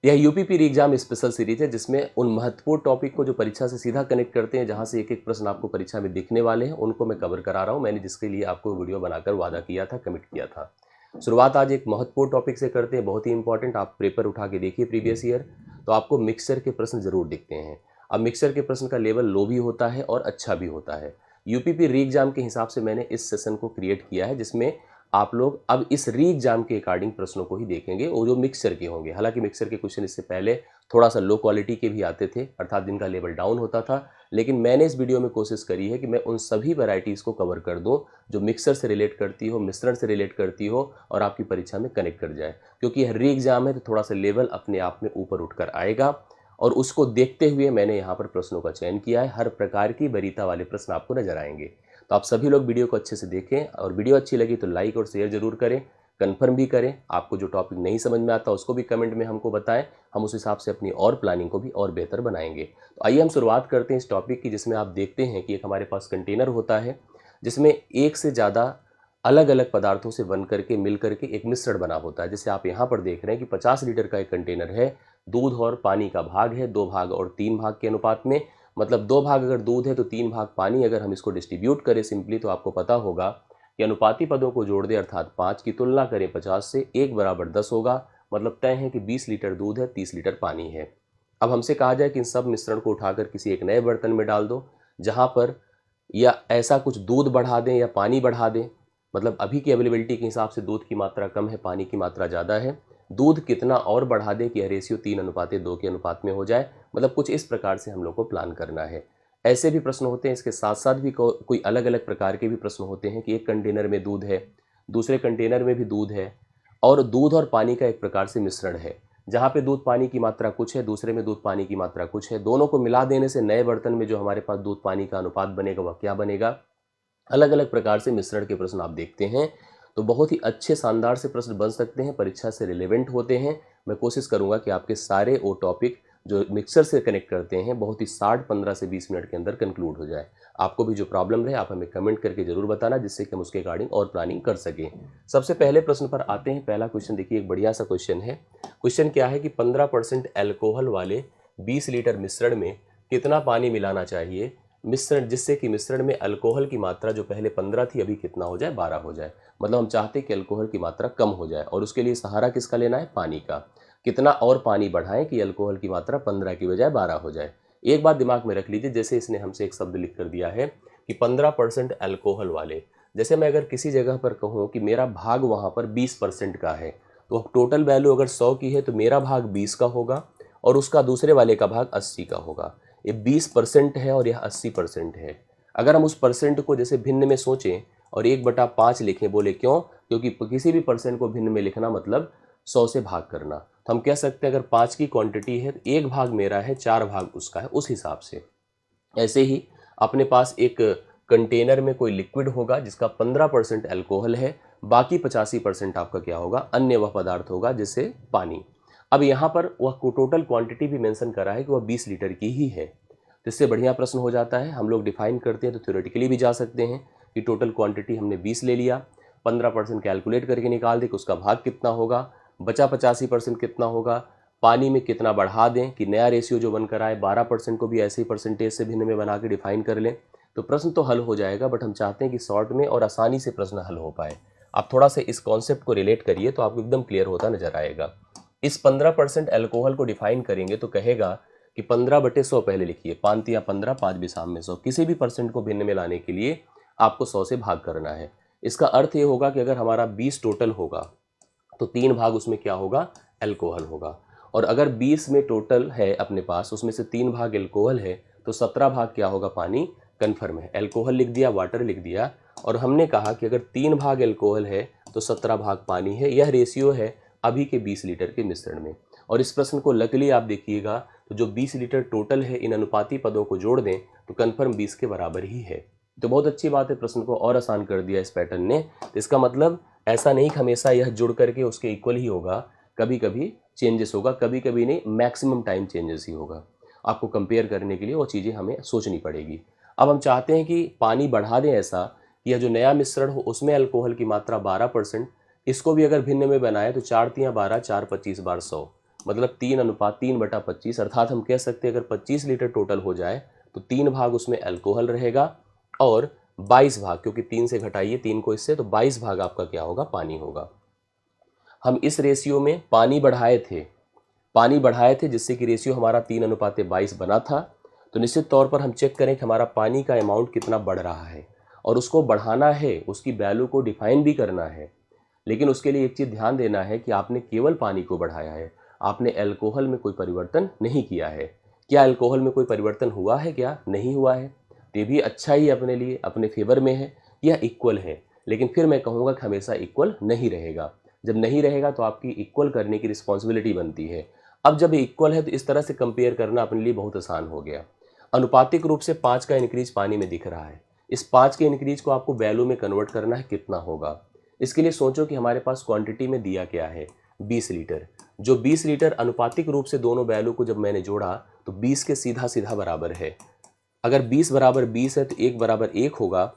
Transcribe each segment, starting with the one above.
यह यूपीपी री exam special series है जिसमें उन महत्वपूर्ण टॉपिक को जो परीक्षा से सीधा कनेक्ट करते हैं, जहां से एक एक प्रश्न आपको परीक्षा में दिखने वाले हैं, उनको मैं कवर करा रहा हूं। मैंने जिसके लिए आपको वीडियो बनाकर वादा किया था, कमिट किया था। शुरुआत आज एक महत्वपूर्ण टॉपिक से करते हैं, बहुत ही इंपॉर्टेंट। आप पेपर उठा के देखिए प्रीवियस ईयर, तो आपको मिक्सचर के प्रश्न जरूर दिखते हैं। अब मिक्सचर के प्रश्न का लेवल लो भी होता है और अच्छा भी होता है। यूपीपी री एग्जाम के हिसाब से मैंने इस सेशन को क्रिएट किया है, जिसमें आप लोग अब इस री एग्जाम के अकॉर्डिंग प्रश्नों को ही देखेंगे, वो जो मिक्सचर के होंगे। हालांकि मिक्सचर के क्वेश्चन इससे पहले थोड़ा सा लो क्वालिटी के भी आते थे, अर्थात जिनका लेवल डाउन होता था, लेकिन मैंने इस वीडियो में कोशिश करी है कि मैं उन सभी वैरायटीज़ को कवर कर दूं जो मिक्सचर से रिलेट करती हो, मिश्रण से रिलेट करती हो और आपकी परीक्षा में कनेक्ट कर जाए। क्योंकि यह री एग्जाम है तो थोड़ा सा लेवल अपने आप में ऊपर उठकर आएगा, और उसको देखते हुए मैंने यहाँ पर प्रश्नों का चयन किया है। हर प्रकार की वरीयता वाले प्रश्न आपको नजर आएंगे। तो आप सभी लोग वीडियो को अच्छे से देखें, और वीडियो अच्छी लगी तो लाइक और शेयर जरूर करें, कन्फर्म भी करें। आपको जो टॉपिक नहीं समझ में आता उसको भी कमेंट में हमको बताएं, हम उस हिसाब से अपनी और प्लानिंग को भी और बेहतर बनाएंगे। तो आइए हम शुरुआत करते हैं इस टॉपिक की, जिसमें आप देखते हैं कि एक हमारे पास कंटेनर होता है जिसमें एक से ज़्यादा अलग अलग पदार्थों से बन करके मिल करके एक मिश्रण बना होता है। जैसे आप यहाँ पर देख रहे हैं कि 50 लीटर का एक कंटेनर है, दूध और पानी का भाग है 2 भाग और 3 भाग के अनुपात में। मतलब 2 भाग अगर दूध है तो 3 भाग पानी। अगर हम इसको डिस्ट्रीब्यूट करें सिंपली, तो आपको पता होगा कि अनुपाती पदों को जोड़ दें, अर्थात 5 की तुलना करें 50 से, 1 बराबर 10 होगा। मतलब तय है कि 20 लीटर दूध है, 30 लीटर पानी है। अब हमसे कहा जाए कि इन सब मिश्रण को उठाकर किसी एक नए बर्तन में डाल दो, जहाँ पर या ऐसा कुछ दूध बढ़ा दें या पानी बढ़ा दें। मतलब अभी की अवेलेबिलिटी के हिसाब से दूध की मात्रा कम है, पानी की मात्रा ज़्यादा है। दूध कितना और बढ़ा दें कि यह रेशियो 3:2 के अनुपात में हो जाए। मतलब कुछ इस प्रकार से हम लोग को प्लान करना है। ऐसे भी प्रश्न होते हैं, इसके साथ साथ भी कोई अलग अलग प्रकार के भी प्रश्न होते हैं कि एक कंटेनर में दूध है, दूसरे कंटेनर में भी दूध है, और दूध और पानी का एक प्रकार से मिश्रण है। जहाँ पे दूध पानी की मात्रा कुछ है, दूसरे में दूध पानी की मात्रा कुछ है। दोनों को मिला देने से नए बर्तन में जो हमारे पास दूध पानी का अनुपात बनेगा वह क्या बनेगा। अलग अलग प्रकार से मिश्रण के प्रश्न आप देखते हैं, तो बहुत ही अच्छे शानदार से प्रश्न बन सकते हैं, परीक्षा से रिलेवेंट होते हैं। मैं कोशिश करूंगा कि आपके सारे वो टॉपिक जो मिक्सर से कनेक्ट करते हैं बहुत ही 15 से 20 मिनट के अंदर कंक्लूड हो जाए। आपको भी जो प्रॉब्लम रहे आप हमें कमेंट करके जरूर बताना, जिससे कि हम उसके अकॉर्डिंग और प्लानिंग कर सकें। सबसे पहले प्रश्न पर आते हैं। पहला क्वेश्चन देखिए, एक बढ़िया सा क्वेश्चन है। क्वेश्चन क्या है कि 15% एल्कोहल वाले 20 लीटर मिश्रण में कितना पानी मिलाना चाहिए, मिश्रण जिससे कि मिश्रण में अल्कोहल की मात्रा जो पहले 15 थी अभी कितना हो जाए, 12 हो जाए। मतलब हम चाहते हैं कि अल्कोहल की मात्रा कम हो जाए, और उसके लिए सहारा किसका लेना है, पानी का। कितना और पानी बढ़ाएं कि अल्कोहल की मात्रा 15 की बजाय 12 हो जाए। एक बात दिमाग में रख लीजिए, जैसे इसने हमसे एक शब्द लिख कर दिया है कि 15% अल्कोहल वाले। जैसे मैं अगर किसी जगह पर कहूँ कि मेरा भाग वहाँ पर 20% का है, तो टोटल वैल्यू अगर 100 की है तो मेरा भाग 20 का होगा और उसका दूसरे वाले का भाग 80 का होगा। ये 20% है और यह 80% है। अगर हम उस परसेंट को जैसे भिन्न में सोचें और 1/5 लिखें, बोले क्यों? क्योंकि किसी भी परसेंट को भिन्न में लिखना मतलब 100 से भाग करना। तो हम कह सकते हैं अगर 5 की क्वांटिटी है तो 1 भाग मेरा है, 4 भाग उसका है, उस हिसाब से। ऐसे ही अपने पास एक कंटेनर में कोई लिक्विड होगा जिसका 15% अल्कोहल है, बाकी 85% आपका क्या होगा, अन्य वह पदार्थ होगा जैसे पानी। अब यहाँ पर वह टोटल क्वांटिटी भी मेंशन करा है कि वह 20 लीटर की ही है। तो इससे बढ़िया प्रश्न हो जाता है। हम लोग डिफाइन करते हैं तो थ्योरेटिकली भी जा सकते हैं कि टोटल क्वांटिटी हमने 20 ले लिया, 15% कैलकुलेट करके निकाल दें कि उसका भाग कितना होगा, बचा 85% कितना होगा, पानी में कितना बढ़ा दें कि नया रेशियो जो बनकर आए, 12% को भी ऐसे ही परसेंटेज से भिन्न में बना के डिफाइन कर लें, तो प्रश्न तो हल हो जाएगा। बट हम चाहते हैं कि शॉर्ट में और आसानी से प्रश्न हल हो पाए। आप थोड़ा सा इस कॉन्सेप्ट को रिलेट करिए तो आपको एकदम क्लियर होता नजर आएगा। इस 15% अल्कोहल को डिफाइन करेंगे तो कहेगा कि 15/100 पहले लिखिए, 5 या 15, 5 भी शाम में 100। किसी भी परसेंट को भिन्न में लाने के लिए आपको 100 से भाग करना है। इसका अर्थ ये होगा कि अगर हमारा 20 टोटल होगा तो 3 भाग उसमें क्या होगा, अल्कोहल होगा। और अगर 20 में टोटल है अपने पास, उसमें से 3 भाग अल्कोहल है, तो 17 भाग क्या होगा, पानी। कन्फर्म है, अल्कोहल लिख दिया, वाटर लिख दिया, और हमने कहा कि अगर 3 भाग अल्कोहल है तो 17 भाग पानी है। यह रेशियो है अभी के 20 लीटर के मिश्रण में। और इस प्रश्न को लकीली आप देखिएगा तो जो 20 लीटर टोटल है, इन अनुपाती पदों को जोड़ दें तो कन्फर्म 20 के बराबर ही है। तो बहुत अच्छी बात है, प्रश्न को और आसान कर दिया इस पैटर्न ने। तो इसका मतलब ऐसा नहीं कि हमेशा यह जुड़ करके उसके इक्वल ही होगा, कभी कभी चेंजेस होगा, कभी कभी नहीं, मैक्सिमम टाइम चेंजेस ही होगा। आपको कंपेयर करने के लिए वो चीज़ें हमें सोचनी पड़ेगी। अब हम चाहते हैं कि पानी बढ़ा दें ऐसा कि यह जो नया मिश्रण हो उसमें अल्कोहल की मात्रा 12%। इसको भी अगर भिन्न में बनाए तो 4 × 3 = 12, 4 × 25 = 100। मतलब 3:3/25, अर्थात हम कह सकते हैं अगर 25 लीटर टोटल हो जाए तो 3 भाग उसमें अल्कोहल रहेगा और 22 भाग, क्योंकि 3 से घटाइए 3 को इससे, तो 22 भाग आपका क्या होगा, पानी होगा। हम इस रेशियो में पानी बढ़ाए थे जिससे कि रेशियो हमारा 3:22 बना था। तो निश्चित तौर पर हम चेक करें कि हमारा पानी का अमाउंट कितना बढ़ रहा है और उसको बढ़ाना है, उसकी वैल्यू को डिफाइन भी करना है। लेकिन उसके लिए एक चीज़ ध्यान देना है कि आपने केवल पानी को बढ़ाया है, आपने अल्कोहल में कोई परिवर्तन नहीं किया है। क्या अल्कोहल में कोई परिवर्तन हुआ है, क्या नहीं हुआ है? तो ये भी अच्छा ही अपने लिए, अपने फेवर में है, यह इक्वल है। लेकिन फिर मैं कहूँगा कि हमेशा इक्वल नहीं रहेगा। जब नहीं रहेगा तो आपकी इक्वल करने की रिस्पॉन्सिबिलिटी बनती है। अब जब इक्वल है तो इस तरह से कंपेयर करना अपने लिए बहुत आसान हो गया। अनुपातिक रूप से 5 का इंक्रीज पानी में दिख रहा है। इस 5 के इंक्रीज को आपको वैल्यू में कन्वर्ट करना है, कितना होगा। इसके लिए सोचो कि हमारे पास क्वांटिटी में दिया क्या है, 20 लीटर। जो 20 लीटर अनुपातिक रूप से दोनों वैल्यू को जब मैंने जोड़ा तो 20 के सीधा सीधा बराबर है। अगर 20 बराबर 20 है तो 1 बराबर 1 होगा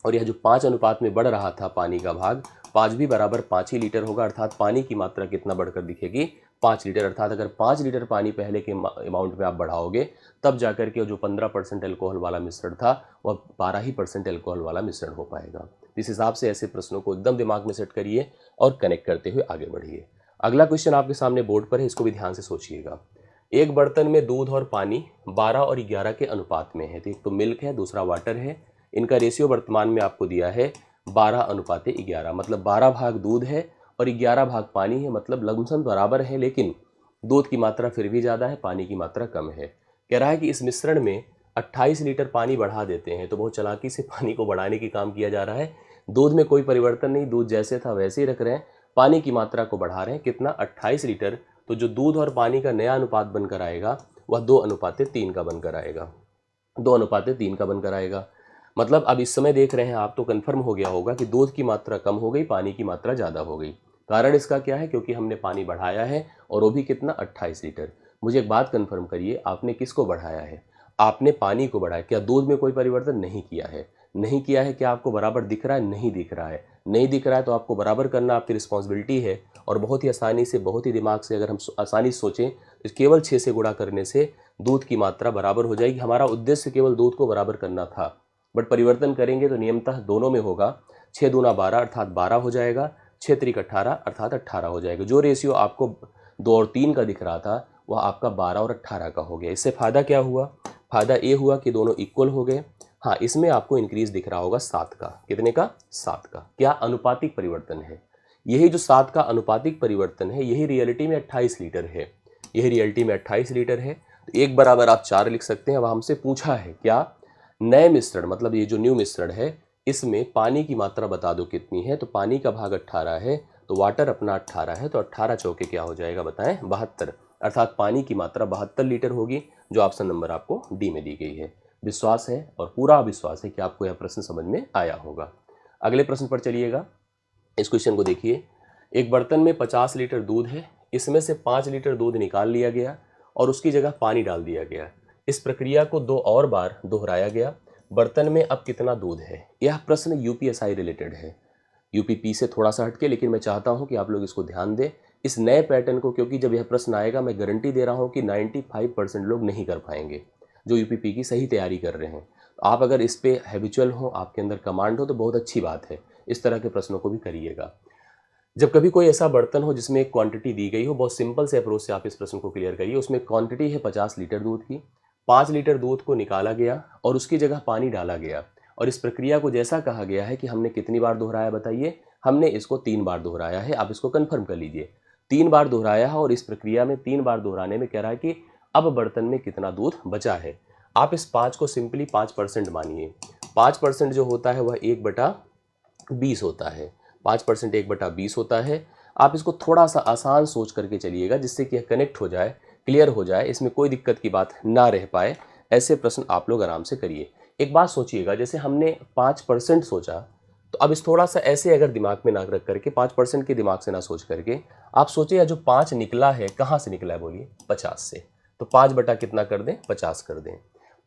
और यह जो 5 अनुपात में बढ़ रहा था पानी का भाग, 5 भी बराबर 5 ही लीटर होगा। अर्थात पानी की मात्रा कितना बढ़कर दिखेगी, 5 लीटर। अर्थात अगर 5 लीटर पानी पहले के अमाउंट में आप बढ़ाओगे तब जाकर के जो 15% अल्कोहल वाला मिश्रण था वह 12% अल्कोहल वाला मिश्रण हो पाएगा। इस हिसाब से ऐसे प्रश्नों को एकदम दिमाग में सेट करिए और कनेक्ट करते हुए आगे बढ़िए। अगला क्वेश्चन आपके सामने बोर्ड पर है, इसको भी ध्यान से सोचिएगा। एक बर्तन में दूध और पानी 12 और 11 के अनुपात में है। तो एक तो मिल्क है, दूसरा वाटर है। इनका रेशियो वर्तमान में आपको दिया है 12:11, मतलब 12 भाग दूध है और 11 भाग पानी है, मतलब लमसम बराबर है। लेकिन दूध की मात्रा फिर भी ज़्यादा है, पानी की मात्रा कम है। कह रहा है कि इस मिश्रण में 28 लीटर पानी बढ़ा देते हैं। तो बहुत चालाकी से पानी को बढ़ाने की काम किया जा रहा है। दूध में कोई परिवर्तन नहीं, दूध जैसे था वैसे ही रख रहे हैं, पानी की मात्रा को बढ़ा रहे हैं। कितना, 28 लीटर। तो जो दूध और पानी का नया अनुपात बनकर आएगा वह 2:3 का बनकर आएगा, 2:3 का बनकर आएगा। मतलब अब इस समय देख रहे हैं आप तो कंफर्म हो गया होगा कि दूध की मात्रा कम हो गई, पानी की मात्रा ज़्यादा हो गई। कारण इसका क्या है, क्योंकि हमने पानी बढ़ाया है और वो भी कितना, 28 लीटर। मुझे एक बात कंफर्म करिए, आपने किसको बढ़ाया है? आपने पानी को बढ़ाया। क्या दूध में कोई परिवर्तन नहीं किया है? नहीं किया है। क्या आपको बराबर दिख रहा है? नहीं दिख रहा है। नहीं दिख रहा है तो आपको बराबर करना आपकी रिस्पॉन्सिबिलिटी है। और बहुत ही आसानी से, बहुत ही दिमाग से अगर हम आसानी से सोचें तो केवल 6 से गुणा करने से दूध की मात्रा बराबर हो जाएगी। हमारा उद्देश्य केवल दूध को बराबर करना था, बट परिवर्तन करेंगे तो नियमतः दोनों में होगा। 6 दूना 12 अर्थात 12 हो जाएगा, 6 त्रिक 18 अर्थात 18 हो जाएगा। जो रेशियो आपको 2 और 3 का दिख रहा था वह आपका 12 और 18 का हो गया। इससे फ़ायदा क्या हुआ? फ़ायदा ये हुआ कि दोनों इक्वल हो गए। हाँ, इसमें आपको इंक्रीज दिख रहा होगा 7 का। कितने का? 7 का। क्या अनुपातिक परिवर्तन है। यही जो 7 का अनुपातिक परिवर्तन है यही रियलिटी में 28 लीटर है। यही रियलिटी में 28 लीटर है। तो एक बराबर आप 4 लिख सकते हैं। अब हमसे पूछा है क्या, नए मिश्रण, मतलब ये जो न्यू मिश्रण है इसमें पानी की मात्रा बता दो कितनी है। तो पानी का भाग 18 है तो वाटर अपना 18 है, तो 18 चौके क्या हो जाएगा बताएं, 72। अर्थात पानी की मात्रा 72 लीटर होगी, जो ऑप्शन नंबर आपको डी में दी गई है। विश्वास है और पूरा विश्वास है कि आपको यह प्रश्न समझ में आया होगा। अगले प्रश्न पर चलिएगा। इस क्वेश्चन को देखिए। एक बर्तन में 50 लीटर दूध है, इसमें से 5 लीटर दूध निकाल लिया गया और उसकी जगह पानी डाल दिया गया। इस प्रक्रिया को 2 और बार दोहराया गया। बर्तन में अब कितना दूध है? यह प्रश्न यूपीएसआई रिलेटेड है, यूपीपी से थोड़ा सा हटके, लेकिन मैं चाहता हूं कि आप लोग इसको ध्यान दें, इस नए पैटर्न को, क्योंकि जब यह प्रश्न आएगा मैं गारंटी दे रहा हूं कि 95% लोग नहीं कर पाएंगे जो यूपीपी की सही तैयारी कर रहे हैं। तो आप अगर इस पे हैबिचुअल हो, आपके अंदर कमांड हो, तो बहुत अच्छी बात है। इस तरह के प्रश्नों को भी करिएगा। जब कभी कोई ऐसा बर्तन हो जिसमें एक क्वांटिटी दी गई हो, बहुत सिंपल से अप्रोच से आप इस प्रश्न को क्लियर करिए। उसमें क्वांटिटी है 50 लीटर दूध की, 5 लीटर दूध को निकाला गया और उसकी जगह पानी डाला गया। और इस प्रक्रिया को जैसा कहा गया है कि हमने कितनी बार दोहराया बताइए, हमने इसको 3 बार दोहराया है। आप इसको कंफर्म कर लीजिए, 3 बार दोहराया है। और इस प्रक्रिया में 3 बार दोहराने में कह रहा है कि अब बर्तन में कितना दूध बचा है। आप इस 5 को सिंपली 5% मानिए। 5% जो होता है वह 1/20 होता है। 5% 1/20 होता है। आप इसको थोड़ा सा आसान सोच करके चलिएगा जिससे कि यह कनेक्ट हो जाए, क्लियर हो जाए, इसमें कोई दिक्कत की बात ना रह पाए। ऐसे प्रश्न आप लोग आराम से करिए। एक बात सोचिएगा, जैसे हमने 5% सोचा, तो अब इस थोड़ा सा ऐसे अगर दिमाग में ना रख करके, 5% के दिमाग से ना सोच करके आप सोचिए, जो 5 निकला है कहाँ से निकला है बोलिए, 50 से। तो 5 बटा कितना कर दें, 50 कर दें।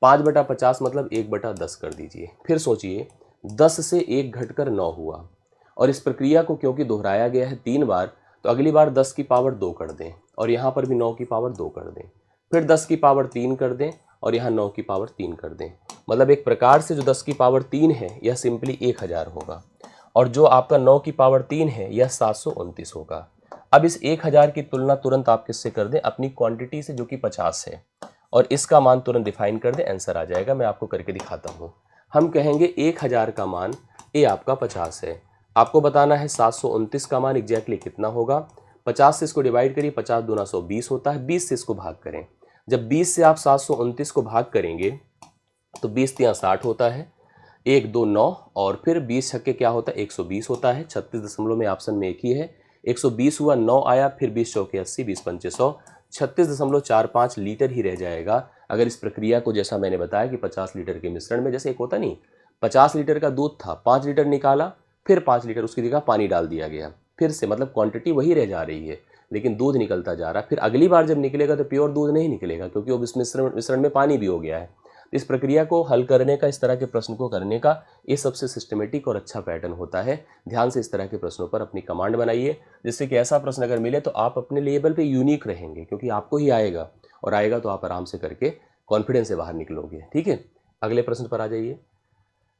5/50 मतलब 1/10 कर दीजिए। फिर सोचिए 10 से 1 घटकर 9 हुआ। और इस प्रक्रिया को क्योंकि दोहराया गया है 3 बार, तो अगली बार 10 की पावर 2 कर दें और यहाँ पर भी 9 की पावर 2 कर दें, फिर 10 की पावर 3 कर दें और यहाँ 9 की पावर 3 कर दें। मतलब एक प्रकार से जो 10 की पावर 3 है यह सिंपली 1000 होगा और जो आपका 9 की पावर 3 है यह 729 होगा। अब इस 1000 की तुलना तुरंत आप किससे कर दें, अपनी क्वांटिटी से जो कि 50 है, और इसका मान तुरंत डिफाइन कर दें, आंसर आ जाएगा। मैं आपको करके दिखाता हूँ। हम कहेंगे 1000 का मान ए आपका 50 है, आपको बताना है 729 का मान एग्जैक्टली कितना होगा। 50 से इसको डिवाइड करिए, 50 दूना 120 होता है, 20 से इसको भाग करें। जब 20 से आप 729 को भाग करेंगे तो 20 यहाँ 60 होता है, 1 2 9 और फिर 20 छक्के क्या होता है 120 होता है। 36 दशमलव में ऑप्शन में एक ही है, 120 हुआ, 9 आया, फिर 20 चौके 80, 20 पंचे 100, 36.45 लीटर ही रह जाएगा। अगर इस प्रक्रिया को जैसा मैंने बताया कि 50 लीटर के मिश्रण में, जैसे एक होता नहीं 50 लीटर का दूध था, 5 लीटर निकाला, फिर 5 लीटर उसकी जगह पानी डाल दिया गया, फिर से मतलब क्वांटिटी वही रह जा रही है लेकिन दूध निकलता जा रहा है। फिर अगली बार जब निकलेगा तो प्योर दूध नहीं निकलेगा क्योंकि वो इस मिश्रण में पानी भी हो गया है। इस प्रक्रिया को हल करने का, इस तरह के प्रश्न को करने का ये सबसे सिस्टमेटिक और अच्छा पैटर्न होता है। ध्यान से इस तरह के प्रश्नों पर अपनी कमांड बनाइए, जिससे कि ऐसा प्रश्न अगर मिले तो आप अपने लेवल पे यूनिक रहेंगे, क्योंकि आपको ही आएगा और आएगा तो आप आराम से करके कॉन्फिडेंस से बाहर निकलोगे। ठीक है, अगले प्रश्न पर आ जाइए।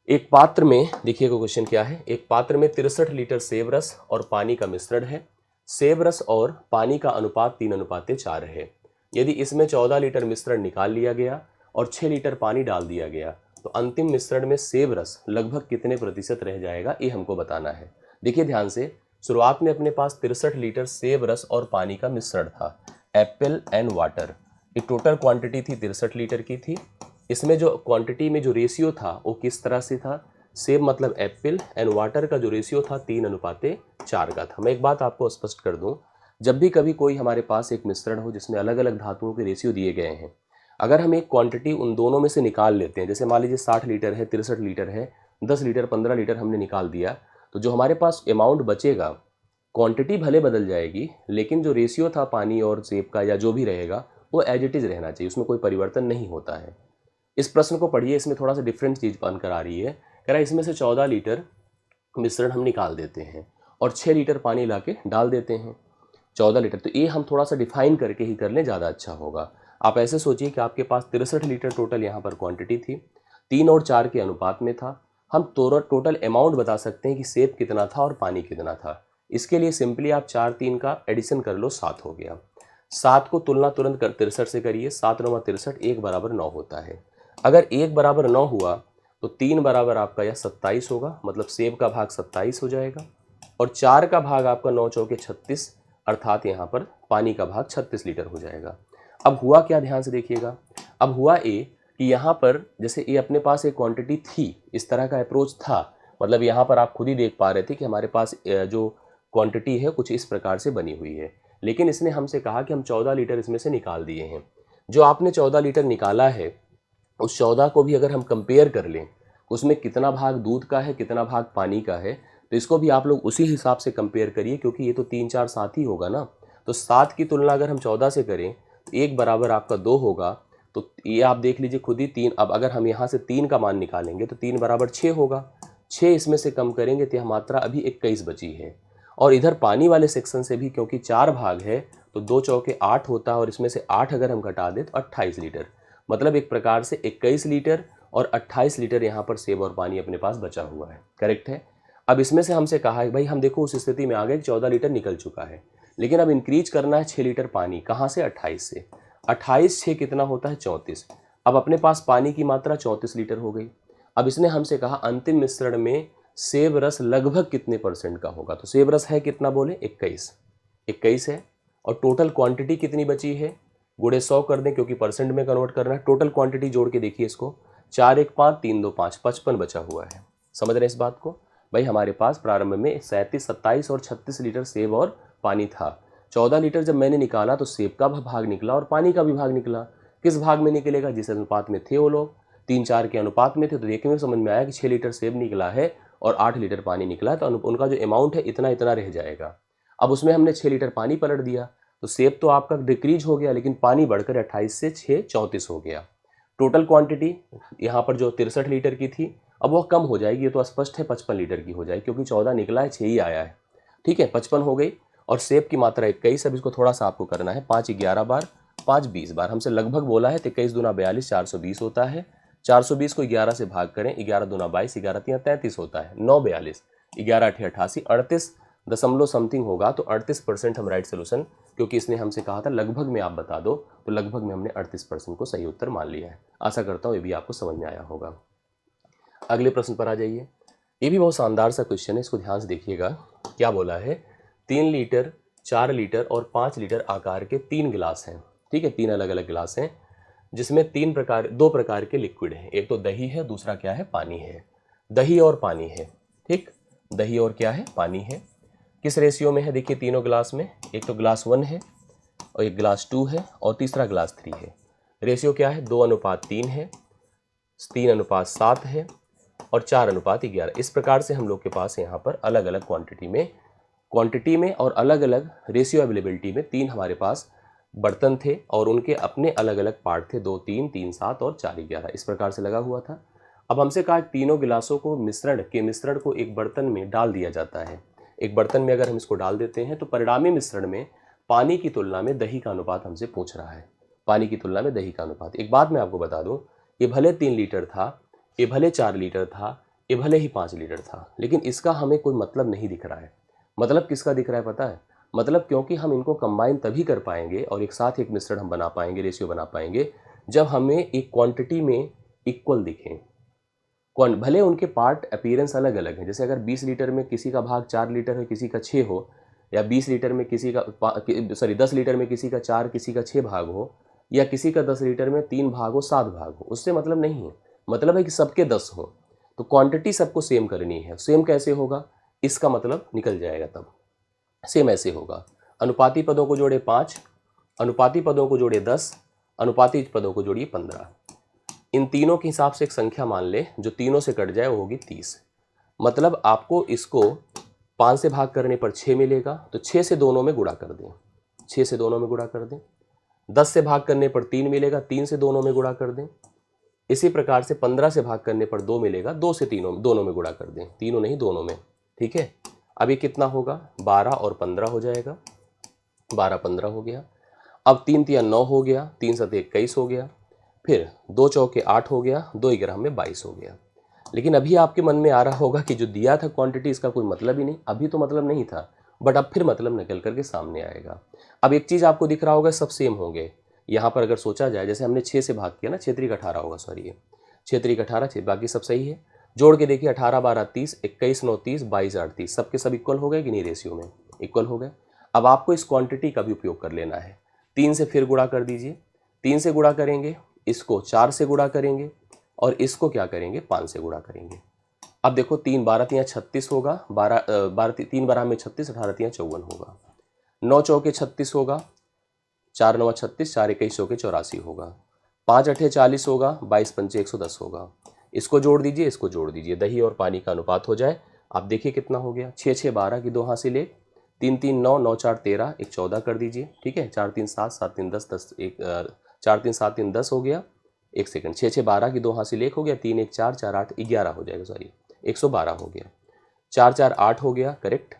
एक पात्र में, देखिएगा क्वेश्चन क्या है, एक पात्र में 63 लीटर सेब रस और पानी का मिश्रण है। सेब रस और पानी का अनुपात 3:4 है। यदि इसमें 14 लीटर मिश्रण निकाल लिया गया और 6 लीटर पानी डाल दिया गया तो अंतिम मिश्रण में सेब रस लगभग कितने प्रतिशत रह जाएगा, ये हमको बताना है। देखिए ध्यान से, शुरुआत में अपने पास 63 लीटर सेब रस और पानी का मिश्रण था, एप्पल एंड वाटर। ये टोटल क्वांटिटी थी 63 लीटर की थी। इसमें जो क्वांटिटी में जो रेशियो था वो किस तरह से था, सेब मतलब एप्पल एंड वाटर का जो रेशियो था 3:4 का था। मैं एक बात आपको स्पष्ट कर दूं, जब भी कभी कोई हमारे पास एक मिश्रण हो जिसमें अलग अलग धातुओं के रेशियो दिए गए हैं, अगर हम एक क्वांटिटी उन दोनों में से निकाल लेते हैं, जैसे मान लीजिए 60 लीटर है, 63 लीटर है, 10 लीटर 15 लीटर हमने निकाल दिया, तो जो हमारे पास अमाउंट बचेगा, क्वांटिटी भले बदल जाएगी लेकिन जो रेशियो था पानी और सेब का या जो भी रहेगा वो एज इट इज़ रहना चाहिए, उसमें कोई परिवर्तन नहीं होता है। इस प्रश्न को पढ़िए, इसमें थोड़ा सा डिफरेंट चीज़ बनकर आ रही है। कह रहा है इसमें से 14 लीटर मिश्रण हम निकाल देते हैं और 6 लीटर पानी लाके डाल देते हैं। 14 लीटर, तो ये हम थोड़ा सा डिफाइन करके ही कर लें, ज़्यादा अच्छा होगा। आप ऐसे सोचिए कि आपके पास 63 लीटर टोटल यहाँ पर क्वांटिटी थी, 3 और 4 के अनुपात में था। हम टोटल अमाउंट बता सकते हैं कि सेब कितना था और पानी कितना था। इसके लिए सिंपली आप 4 3 का एडिशन कर लो, 7 हो गया। 7 को तुलना तुरंत 63 से करिए, 7 9 63, 1 बराबर 9 होता है। अगर 1 बराबर 9 हुआ तो 3 बराबर आपका यह 27 होगा, मतलब सेब का भाग 27 हो जाएगा, और 4 का भाग आपका 9 चौके 36, अर्थात यहाँ पर पानी का भाग 36 लीटर हो जाएगा। अब हुआ क्या, ध्यान से देखिएगा। अब हुआ ये कि यहाँ पर जैसे ये अपने पास एक क्वांटिटी थी, इस तरह का अप्रोच था, मतलब यहाँ पर आप खुद ही देख पा रहे थे कि हमारे पास जो क्वांटिटी है कुछ इस प्रकार से बनी हुई है, लेकिन इसने हमसे कहा कि हम 14 लीटर इसमें से निकाल दिए हैं। जो आपने 14 लीटर निकाला है उस 14 को भी अगर हम कंपेयर कर लें, उसमें कितना भाग दूध का है, कितना भाग पानी का है, तो इसको भी आप लोग उसी हिसाब से कंपेयर करिए, क्योंकि ये तो 3 4 7 ही होगा ना। तो 7 की तुलना अगर हम 14 से करें तो 1 बराबर आपका 2 होगा, तो ये आप देख लीजिए खुद ही 3। अब अगर हम यहाँ से 3 का मान निकालेंगे तो 3 बराबर 6 होगा, 6 इसमें से कम करेंगे तो यह मात्रा अभी 21 बची है। और इधर पानी वाले सेक्शन से भी, क्योंकि 4 भाग है तो 2 चौके 8 होता है, और इसमें से 8 अगर हम घटा दें तो 28 लीटर, मतलब एक प्रकार से 21 लीटर और 28 लीटर यहाँ पर सेब और पानी अपने पास बचा हुआ है। करेक्ट है। अब इसमें से हमसे कहा है भाई, हम देखो उस स्थिति में आ गए कि 14 लीटर निकल चुका है, लेकिन अब इंक्रीज करना है 6 लीटर पानी, कहाँ से, 28 से। 28 6 कितना होता है, 34। अब अपने पास पानी की मात्रा 34 लीटर हो गई। अब इसने हमसे कहा अंतिम मिश्रण में सेब रस लगभग कितने % का होगा, तो सेब रस है कितना बोले, 21 है, और टोटल क्वांटिटी कितनी बची है, गुणे 100 कर दें क्योंकि परसेंट में कन्वर्ट करना है। टोटल क्वांटिटी जोड़ के देखिए इसको, 4 1 5 3 2 5, 55 बचा हुआ है। समझ रहे हैं इस बात को भाई। हमारे पास प्रारंभ में 37 27 और 36 लीटर सेब और पानी था। 14 लीटर जब मैंने निकाला तो सेब का भाग निकला और पानी का भी भाग निकला। किस भाग में निकलेगा, जिस अनुपात में थे वो लोग, 3 4 के अनुपात में थे, तो देखने में समझ में आया कि 6 लीटर सेब निकला है और 8 लीटर पानी निकला है, तो उनका जो अमाउंट है इतना इतना रह जाएगा। अब उसमें हमने 6 लीटर पानी पलट दिया तो सेब तो आपका डिक्रीज हो गया, लेकिन पानी बढ़कर 28 से 6 34 हो गया। टोटल क्वांटिटी यहाँ पर जो 63 लीटर की थी अब वह कम हो जाएगी, ये तो स्पष्ट है, 55 लीटर की हो जाएगी, क्योंकि 14 निकला है, 6 ही आया है। ठीक है, 55 हो गई। और सेब की मात्रा 21। अब इसको थोड़ा सा आपको करना है, 5 11 बार, 5 20 बार। हमसे लगभग बोला है तो 21 दूना 42, 420 होता है। 420 को 11 से भाग करें, 11 दूना 22, 11 3 33 होता है। 9 42, 11 8 88, 38 दशमलव समथिंग होगा। तो 38% हम राइट सोल्यूशन, क्योंकि इसने हमसे कहा था लगभग में आप बता दो, तो लगभग में हमने 38% को सही उत्तर मान लिया है। आशा करता हूँ ये भी आपको समझ में आया होगा। अगले प्रश्न पर आ जाइए। ये भी बहुत शानदार सा क्वेश्चन है, इसको ध्यान से देखिएगा। क्या बोला है, 3 लीटर, 4 लीटर और 5 लीटर आकार के 3 गिलास हैं। ठीक है, 3 अलग अलग गिलास हैं जिसमें 2 प्रकार के लिक्विड हैं। एक तो दही है, दूसरा क्या है, पानी है। दही और पानी है, ठीक, दही और क्या है, पानी है। किस रेशियो में है, देखिए तीनों गिलास में, एक तो गिलास 1 है और एक गिलास 2 है और तीसरा गिलास 3 है। रेशियो क्या है, 2:3 है, 3:7 है और 4:11। इस प्रकार से हम लोग के पास यहाँ पर अलग अलग क्वांटिटी में और अलग अलग रेशियो अवेलेबिलिटी में 3 हमारे पास बर्तन थे और उनके अपने अलग अलग पार्ट थे, 2 3, 3 7 और 4 11, इस प्रकार से लगा हुआ था। अब हमसे कहा तीनों गिलासों को मिश्रण को एक बर्तन में डाल दिया जाता है। एक बर्तन में अगर हम इसको डाल देते हैं तो परिणामी मिश्रण में पानी की तुलना में दही का अनुपात हमसे पूछ रहा है। पानी की तुलना में दही का अनुपात। एक बात मैं आपको बता दूं, ये भले 3 लीटर था, ये भले 4 लीटर था, ये भले ही 5 लीटर था, लेकिन इसका हमें कोई मतलब नहीं दिख रहा है। मतलब किसका दिख रहा है पता है, मतलब क्योंकि हम इनको कंबाइन तभी कर पाएंगे और एक साथ एक मिश्रण हम बना पाएंगे, रेशियो बना पाएंगे, जब हमें एक क्वांटिटी में इक्वल दिखें। भले उनके पार्ट अपीयरेंस अलग अलग हैं, जैसे अगर 20 लीटर में किसी का भाग 4 लीटर है, किसी का 6 हो, या 20 लीटर में किसी का 10 लीटर में किसी का 4, किसी का 6 भाग हो, या किसी का 10 लीटर में 3 भाग हो, 7 भाग हो, उससे मतलब नहीं है। मतलब है कि सबके 10 हो, तो क्वांटिटी सबको सेम करनी है। सेम कैसे होगा, इसका मतलब निकल जाएगा तब। सेम ऐसे होगा, अनुपाती पदों को जोड़े 5, अनुपाती पदों को जोड़े 10, अनुपाती पदों को जोड़िए 15। इन तीनों के हिसाब से एक संख्या मान ले जो तीनों से कट जाए, वो होगी 30। मतलब आपको इसको 5 से भाग करने पर 6 मिलेगा, तो 6 से दोनों में गुणा कर दें, 6 से दोनों में गुणा कर दें। 10 से भाग करने पर 3 मिलेगा, 3 से दोनों में गुणा कर दें। इसी प्रकार से 15 से भाग करने पर 2 मिलेगा, 2 से दोनों में गुणा कर दें, तीनों नहीं दोनों में। ठीक है, अब ये कितना होगा, 12 और 15 हो जाएगा, 12 15 हो गया। अब 3 तिया 9 हो गया, 3 7 21 हो गया, फिर 2 चौके 8 हो गया, 2 11 में 22 हो गया। लेकिन अभी आपके मन में आ रहा होगा कि जो दिया था क्वांटिटी, इसका कोई मतलब ही नहीं। अभी तो मतलब नहीं था, बट अब फिर मतलब निकल करके सामने आएगा। अब एक चीज़ आपको दिख रहा होगा, सब सेम होंगे। यहाँ पर अगर सोचा जाए, जैसे हमने 6 से भाग किया ना, 6 3 18 होगा, सॉरी ये 6 3 18, 6 बाकी सब सही है। जोड़ के देखिए, 18 12 30, 21 9 30, 22 8 30, सबके सब इक्वल हो गए कि नहीं, रेशियो में इक्वल हो गए। अब आपको इस क्वांटिटी का भी उपयोग कर लेना है। 3 से फिर गुणा कर दीजिए, 3 से गुणा करेंगे, इसको 4 से गुणा करेंगे और इसको क्या करेंगे, 5 से गुणा करेंगे। अब देखो 3 12 3 36 होगा, 3 12 में 36, 18 3 54 होगा, 9 चौके 36 होगा, 4 9 36, 4 21 चौके 84 होगा, 5 8 40 होगा, 22 पंचे 110 होगा। इसको जोड़ दीजिए, इसको जोड़ दीजिए, दही और पानी का अनुपात हो जाए। आप देखिए कितना हो गया, 6 6 12 की 2 हासिल 1, 3 3 9, 9 4 13, 1 14 कर दीजिए। ठीक है, 4 3 7, 7 3 10, 10 1 4 3 7 3 10 हो गया। एक सेकंड, 6 6 12 की 2 हासिल 1 हो गया, 3 1 4, 4 8 11 हो जाएगा, सॉरी 112 हो गया, 4 4 8 हो गया, करेक्ट।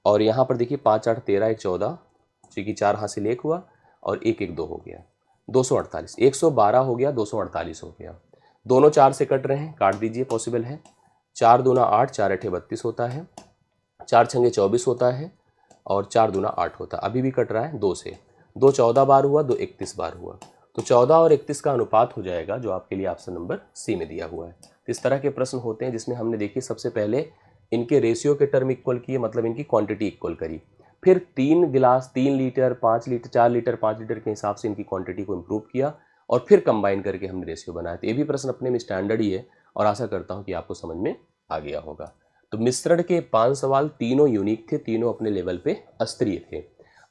और यहाँ पर देखिए 5 8 13, 1 14, क्योंकि 4 हासिल 1 हुआ और 1 1 2 हो गया, 248, 112 हो गया, 248 हो गया। दोनों 4 से कट रहे हैं, काट दीजिए, पॉसिबल है। 4 दूना 8, 4 8 32 होता है, 4 छंगे 24 होता है और 4 दूना 8 होता है। अभी भी कट रहा है 2 से, 2 14 बार हुआ, 2 31 बार हुआ, तो 14 और 31 का अनुपात हो जाएगा, जो आपके लिए ऑप्शन नंबर सी में दिया हुआ है। तो इस तरह के प्रश्न होते हैं जिसमें हमने देखिए सबसे पहले इनके रेशियो के टर्म इक्वल किए, मतलब इनकी क्वांटिटी इक्वल करी। फिर 3 गिलास, 3 लीटर 5 लीटर 4 लीटर 5 लीटर के हिसाब से इनकी क्वांटिटी को इम्प्रूव किया और फिर कंबाइन करके हमने रेशियो बनाया। तो ये भी प्रश्न अपने में स्टैंडर्ड ही है और आशा करता हूँ कि आपको समझ में आ गया होगा। तो मिश्रण के 5 सवाल, तीनों यूनिक थे, तीनों अपने लेवल पे स्तरीय थे।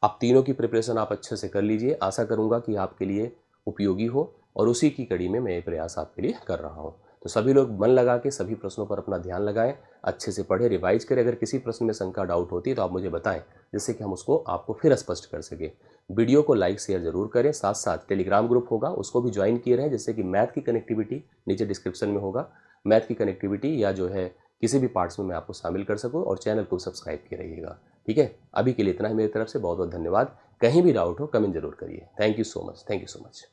अब तीनों की प्रिपरेशन आप अच्छे से कर लीजिए, आशा करूँगा कि आपके लिए उपयोगी हो और उसी की कड़ी में मैं ये प्रयास आपके लिए कर रहा हूँ। तो सभी लोग मन लगा के सभी प्रश्नों पर अपना ध्यान लगाएं, अच्छे से पढ़ें, रिवाइज करें। अगर किसी प्रश्न में शंका, डाउट होती है तो आप मुझे बताएं, जिससे कि हम उसको आपको फिर स्पष्ट कर सकें। वीडियो को लाइक शेयर जरूर करें, साथ साथ टेलीग्राम ग्रुप होगा उसको भी ज्वाइन किए रहें, जिससे कि मैथ की कनेक्टिविटी नीचे डिस्क्रिप्शन में होगा, मैथ की कनेक्टिविटी या जो है किसी भी पार्ट्स में मैं आपको शामिल कर सकूँ, और चैनल को सब्सक्राइब किए रहिएगा। ठीक है, अभी के लिए इतना ही मेरी तरफ से। बहुत बहुत धन्यवाद। कहीं भी डाउट हो कमेंट जरूर करिए। Thank you so much. Thank you so much.